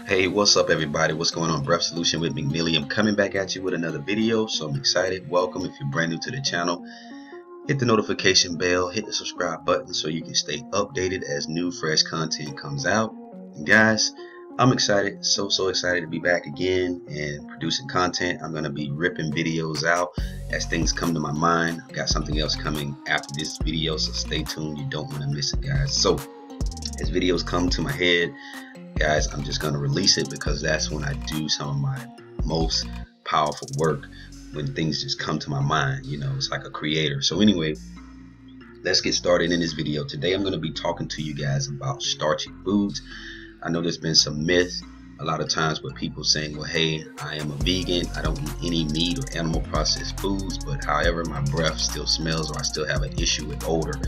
Hey, what's up everybody? What's going on? Breath Solution with McMillie. I'm coming back at you with another video, so I'm excited. Welcome. If you're brand new to the channel, hit the notification bell, hit the subscribe button so you can stay updated as new fresh content comes out. And guys, I'm excited, so excited to be back again and producing content. I'm going to be ripping videos out as things come to my mind. I've got something else coming after this video, so stay tuned. You don't want to miss it, guys. So as videos come to my head, guys, I'm just going to release it because that's when I do some of my most powerful work, when things just come to my mind. You know, it's like a creator. So anyway, let's get started in this video. Today I'm going to be talking to you guys about starchy foods. I know there's been some myths a lot of times with people saying, well, hey, I am a vegan, I don't eat any meat or animal processed foods, but however my breath still smells, or I still have an issue with odor.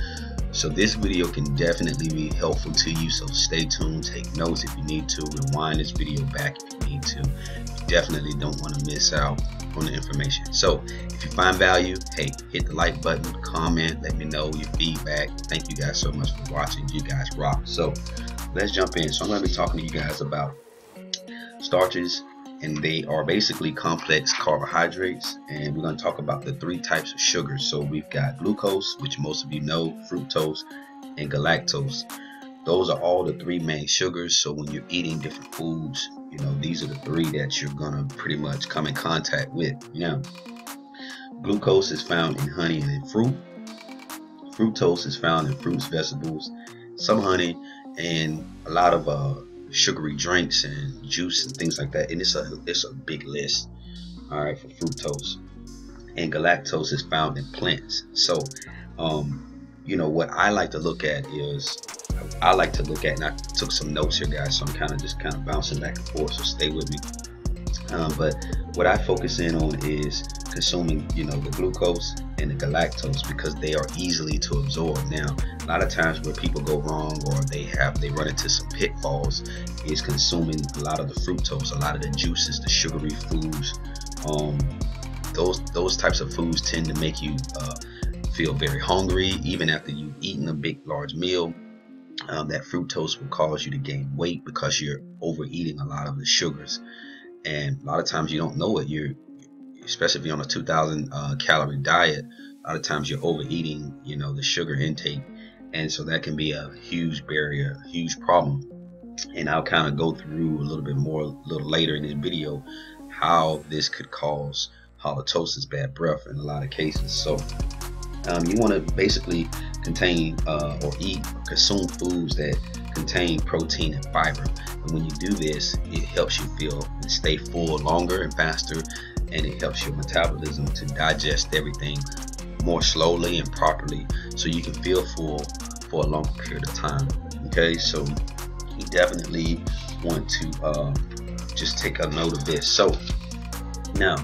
So this video can definitely be helpful to you, so stay tuned, take notes if you need to, rewind this video back if you need to. You definitely don't want to miss out on the information. So if you find value, hey, hit the like button, comment, let me know your feedback. Thank you guys so much for watching. You guys rock. So let's jump in. So I'm going to be talking to you guys about starches, and they are basically complex carbohydrates, and we're going to talk about the three types of sugars. So we've got glucose, which most of you know, fructose, and galactose. Those are all the three main sugars. So when you're eating different foods, you know, these are the three that you're going to pretty much come in contact with. Now, glucose is found in honey and in fruit. Fructose is found in fruits, vegetables, some honey, and a lot of sugary drinks and juice and things like that. And it's a big list, all right, for fructose. And galactose is found in plants. So you know what I like to look at is, and I took some notes here, guys, so I'm kind of bouncing back and forth, so stay with me. But what I focus in on is consuming, you know, the glucose and the galactose, because they are easily to absorb. Now, a lot of times where people go wrong, or they run into some pitfalls, is consuming a lot of the fructose, a lot of the juices, the sugary foods. Those types of foods tend to make you feel very hungry even after you've eaten a big large meal. That fructose will cause you to gain weight because you're overeating a lot of the sugars, and a lot of times you don't know it. Especially if you're on a 2,000 calorie diet, a lot of times you're overeating, you know, the sugar intake, and so that can be a huge barrier, a huge problem. And I'll kind of go through a little bit more a little later in this video how this could cause halitosis, bad breath, in a lot of cases. So you want to basically contain or eat or consume foods that contain protein and fiber, and when you do this, it helps you feel and stay full longer and faster, and it helps your metabolism to digest everything more slowly and properly, so you can feel full for a longer period of time. Okay, so you definitely want to just take a note of this. So now,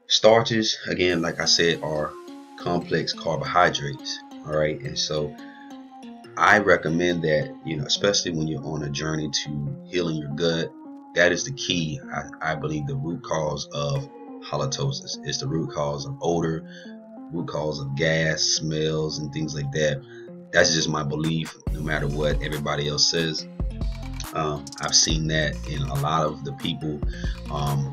starches, again, like I said, are complex carbohydrates. All right, and so I recommend that, you know, especially when you're on a journey to healing your gut, that is the key. I believe the root cause of halitosis is the root cause of odor, root cause of gas, smells, and things like that. That's just my belief, no matter what everybody else says. I've seen that in a lot of the people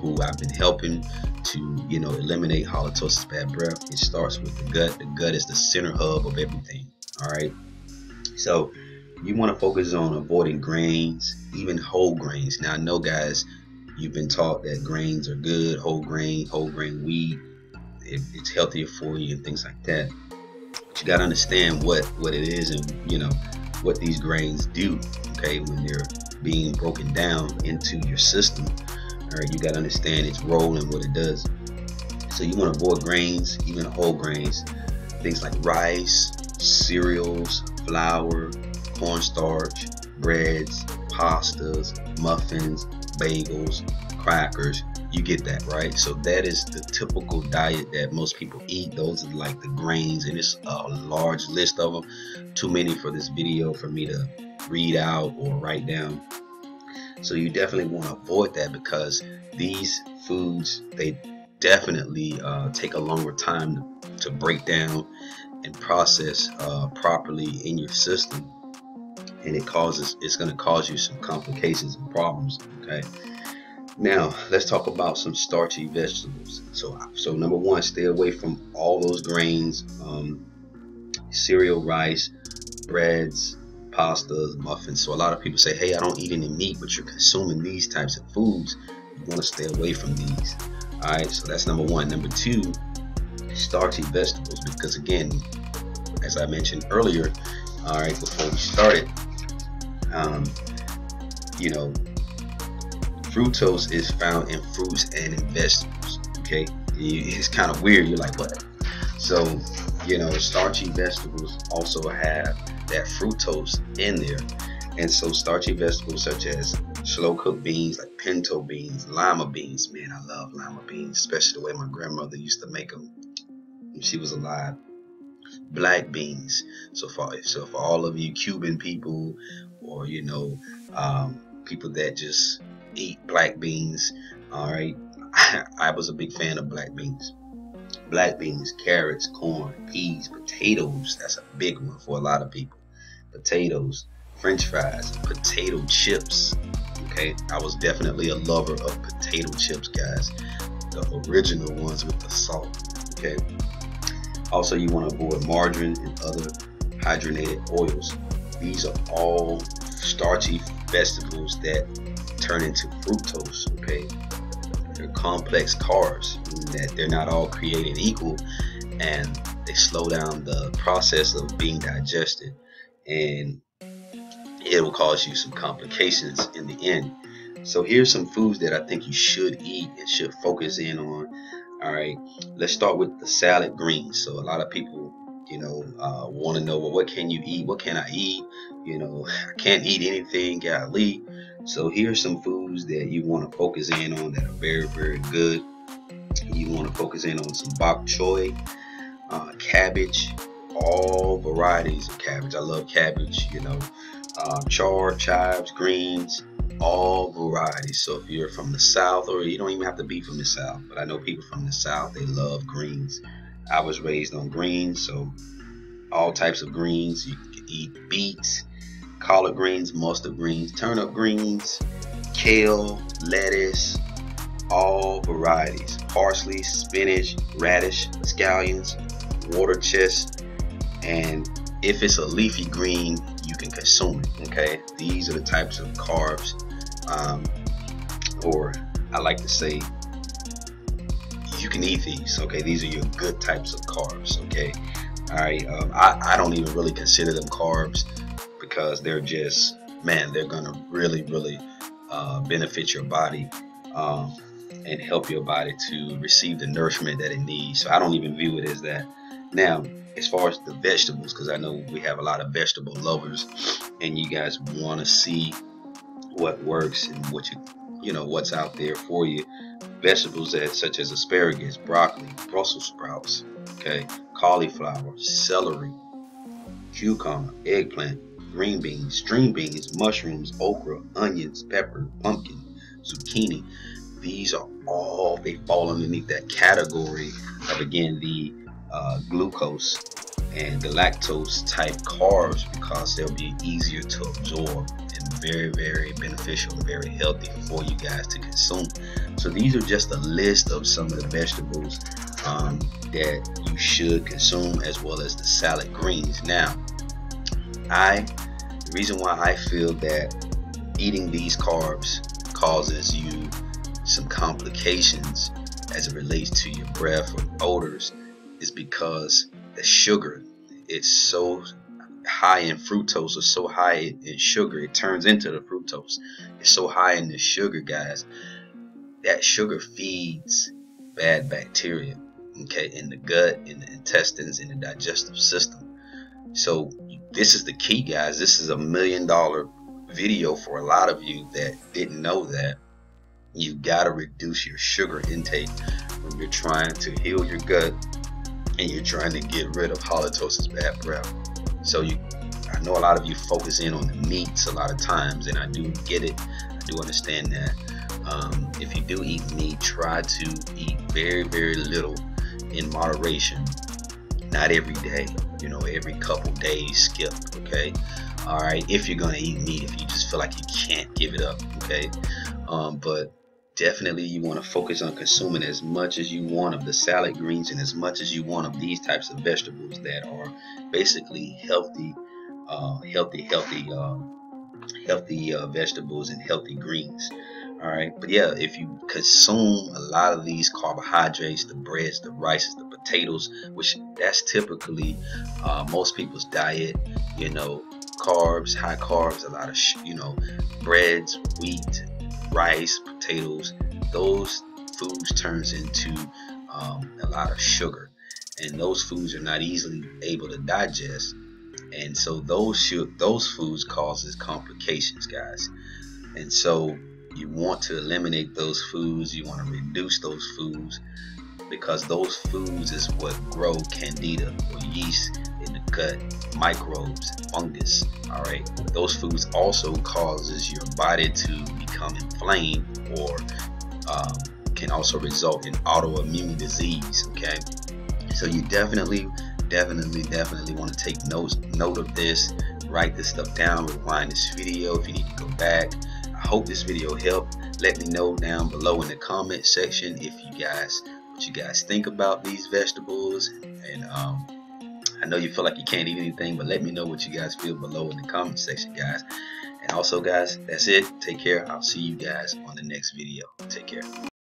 who I've been helping to, you know, eliminate halitosis, bad breath. It starts with the gut. The gut is the center hub of everything. All right, so you want to focus on avoiding grains, even whole grains. Now, I know, guys, you've been taught that grains are good, whole grain wheat, it's healthier for you and things like that. But you got to understand what it is, and, you know, what these grains do. Okay, when they're being broken down into your system, all right, you got to understand its role and what it does. So you want to avoid grains, even whole grains, things like rice, cereals, flour, cornstarch, breads, pastas, muffins, bagels, crackers. You get that, right? So that is the typical diet that most people eat. Those are like the grains, and it's a large list of them. Too many for this video for me to read out or write down. So you definitely want to avoid that, because these foods, they definitely take a longer time to break down and process properly in your system. and it's going to cause you some complications and problems. Okay. Now let's talk about some starchy vegetables. So number one, stay away from all those grains, cereal, rice, breads, pastas, muffins. So a lot of people say, hey, I don't eat any meat, but you're consuming these types of foods. You want to stay away from these. All right, so that's number one. Number two, starchy vegetables, because again, as I mentioned earlier, all right, before we started, you know, fructose is found in fruits and in vegetables. Okay, it's kind of weird. You're like, what? So, you know, starchy vegetables also have that fructose in there. And so starchy vegetables such as slow cooked beans like pinto beans, lima beans, man, I love lima beans, especially the way my grandmother used to make them when she was alive. Black beans. So for all of you Cuban people, or you know, people that just eat black beans, all right, I was a big fan of black beans. Black beans, carrots, corn, peas, potatoes. That's a big one for a lot of people. Potatoes, French fries, potato chips. Okay, I was definitely a lover of potato chips, guys. The original ones with the salt. Okay. Also, you want to avoid margarine and other hydrogenated oils. These are all starchy vegetables that turn into fructose. Okay, they're complex carbs, meaning that they're not all created equal, and they slow down the process of being digested, and it will cause you some complications in the end. So here's some foods that I think you should eat and should focus in on. All right, let's start with the salad greens. So a lot of people, you know, want to know, well, what can you eat? What can I eat? You know, I can't eat anything, golly. So here's some foods that you want to focus in on that are very, very good. You want to focus in on some bok choy, cabbage, all varieties of cabbage. I love cabbage, you know, chard, chives, greens, all varieties. So if you're from the South, or you don't even have to be from the South, but I know people from the South, they love greens. I was raised on greens, so all types of greens. You can eat beets, collard greens, mustard greens, turnip greens, kale, lettuce, all varieties. Parsley, spinach, radish, scallions, water chest, and if it's a leafy green, you can consume it. Okay, these are the types of carbs, or I like to say, you can eat these. Okay, these are your good types of carbs. Okay, all right. I don't even really consider them carbs, because they're just, man, they're gonna really benefit your body, and help your body to receive the nourishment that it needs. So I don't even view it as that. Now, as far as the vegetables, because I know we have a lot of vegetable lovers, and you guys want to see what works and you know what's out there for you. Vegetables such as asparagus, broccoli, Brussels sprouts, okay, cauliflower, celery, cucumber, eggplant, green beans, string beans, mushrooms, okra, onions, pepper, pumpkin, zucchini. These are all, they fall underneath that category of, again, the glucose and the lactose type carbs, because they'll be easier to absorb and very beneficial and very healthy for you guys to consume. So these are just a list of some of the vegetables that you should consume, as well as the salad greens. Now, the reason why I feel that eating these carbs causes you some complications as it relates to your breath or odors is because the sugar, it's so high in fructose, or so high in sugar, it turns into the fructose. It's so high in the sugar, guys, that sugar feeds bad bacteria, okay, in the gut, in the intestines, in the digestive system. So this is the key, guys. This is $1 million video for a lot of you that didn't know that. You got to reduce your sugar intake when you're trying to heal your gut and you're trying to get rid of halitosis, bad breath. So I know a lot of you focus in on the meats a lot of times, and I do get it. I do understand that. If you do eat meat, try to eat very little in moderation. Not every day, you know, every couple days skip, okay? All right, if you're gonna eat meat, if you just feel like you can't give it up, okay. But definitely you want to focus on consuming as much as you want of the salad greens and as much as you want of these types of vegetables that are basically healthy, healthy vegetables and healthy greens. All right, but yeah, if you consume a lot of these carbohydrates, the breads, the rices, the potatoes, which that's typically most people's diet, you know, carbs, high carbs, a lot of breads, wheat, rice, potatoes. Those foods turns into a lot of sugar, and those foods are not easily able to digest, and so those foods causes complications, guys. And so you want to eliminate those foods, you want to reduce those foods, because those foods is what grow candida or yeast in the gut, microbes, fungus. All right, those foods also causes your body to become inflamed, or can also result in autoimmune disease. Okay, so you definitely want to take note of this. Write this stuff down, rewind this video if you need to go back. I hope this video helped. Let me know down below in the comment section if what you guys think about these vegetables. And I know you feel like you can't eat anything, but let me know what you guys feel below in the comment section, guys. And also, guys, that's it. Take care. I'll see you guys on the next video. Take care.